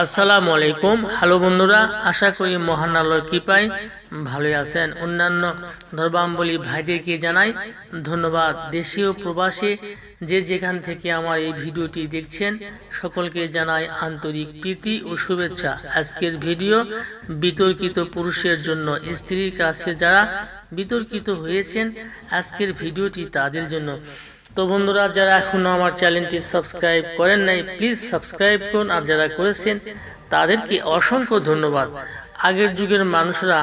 আসসালামু আলাইকুম। হ্যালো বন্ধুরা, আশা করি মহান আল্লাহর কৃপায় ভালোই আছেন। অন্যান্য ধর্মাবলম্বী ভাইদেরকে জানাই ধন্যবাদ। দেশীয় প্রবাসী যে যেখান থেকে আমার এই ভিডিওটি দেখছেন সকলকে জানাই আন্তরিক প্রীতি ও শুভেচ্ছা। আজকের ভিডিও বিতর্কিত পুরুষের জন্য, স্ত্রীর কাছে যারা বিতর্কিত হয়েছেন, আজকের ভিডিওটি তাদের জন্য। তো বন্ধুরা, যারা এখনো আমার চ্যানেলটি সাবস্ক্রাইব করেন নাই প্লিজ সাবস্ক্রাইব করুন, আর যারা করেছেন তাদেরকে অসংখ্য ধন্যবাদ। আগের যুগের মানুষরা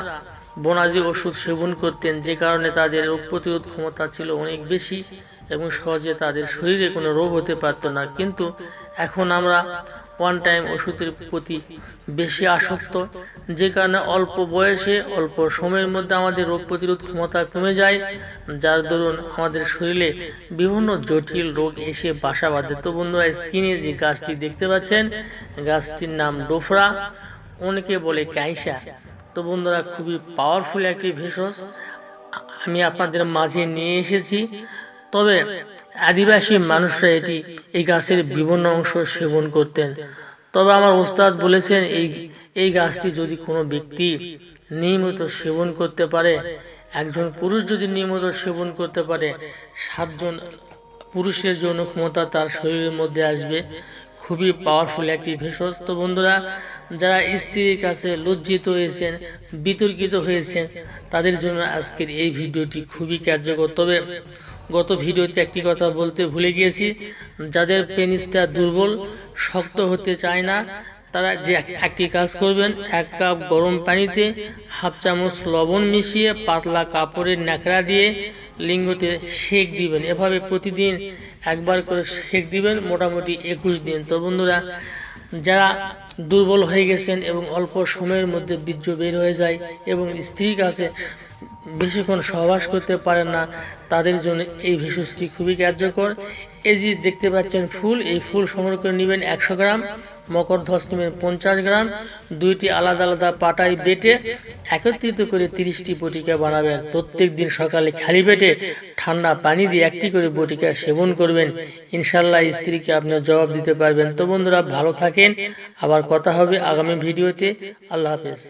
বনাজি ওষুধ সেবন করতেন, যে কারণে তাদের রোগ প্রতিরোধ ক্ষমতা ছিল অনেক বেশি এবং সহজে তাদের শরীরে কোনো রোগ হতে পারত না। কিন্তু এখন আমরা ওয়ান টাইম ওষুধের প্রতি বেশি আসক্ত, যে কারণে অল্প বয়সে অল্প সময়ের মধ্যে আমাদের রোগ প্রতিরোধ ক্ষমতা কমে যায়, যার দরুন আমাদের শরীরে বিভিন্ন জটিল রোগ এসে বাসা বাঁধে। তো বন্ধুরা, স্ক্রিনে যে গাছটি দেখতে পাচ্ছেন, গাছটির নাম ডোফরা, অনেকে বলে কাইসা। তো বন্ধুরা, খুবই পাওয়ারফুল একটি ভেষজ আমি আপনাদের মাঝে নিয়ে এসেছি। তবে আদিবাসী মানুষরা এই গাছের বিভিন্ন অংশ সেবন করতেন। তবে আমার ওস্তাদ বলেছেন এই গাছটি যদি কোনো ব্যক্তি নিয়মিত সেবন করতে পারে, একজন পুরুষ যদি নিয়মিত সেবন করতে পারে, 7 জন পুরুষের যৌন ক্ষমতা তার শরীরের মধ্যে আসবে। খুবই পাওয়ারফুল একটি ভেষজ। তো বন্ধুরা, যারা স্ত্রীর কাছে লজ্জিত হয়েছেন, বিতর্কিত হয়েছেন, তাদের জন্য আজকের এই ভিডিওটি খুবই কার্যকর। তবে গত ভিডিওতে একটি কথা বলতে ভুলে গিয়েছি, যাদের পেনিসটা দুর্বল, শক্ত হতে চায় না, তারা যে একটি কাজ করবেন, 1 কাপ গরম পানিতে 1/2 চামচ লবণ মিশিয়ে পাতলা কাপড়ের ন্যাকড়া দিয়ে লিঙ্গতে সেক দিবেন। এভাবে প্রতিদিন একবার করে সেক দিবেন, মোটামুটি 21 দিন। তো বন্ধুরা, যারা দুর্বল হয়ে গেছেন এবং অল্প সময়ের মধ্যে বীর্য বের হয়ে যায় এবং স্ত্রীর কাছে বেশিক্ষণ সহবাস করতে পারেন না, তাদের জন্য এই ভেষজটি খুবই কার্যকর। এই যে দেখতে পাচ্ছেন ফুল, এই ফুল সংগ্রহ করে নেবেন 100 গ্রাম, মকরধ্বজ নেবেন 50 গ্রাম, 2টি আলাদা আলাদা পাটায় বেটে একত্রিত করে 30টি বটিকা বানাবেন। প্রত্যেক দিন সকালে খালি পেটে ঠান্ডা পানি দিয়ে 1টি করে বটিকা সেবন করবেন। ইনশাল্লাহ স্ত্রীকে আপনার জবাব দিতে পারবেন। তো বন্ধুরা, ভালো থাকেন, আবার কথা হবে আগামী ভিডিওতে। আল্লাহ হাফেজ।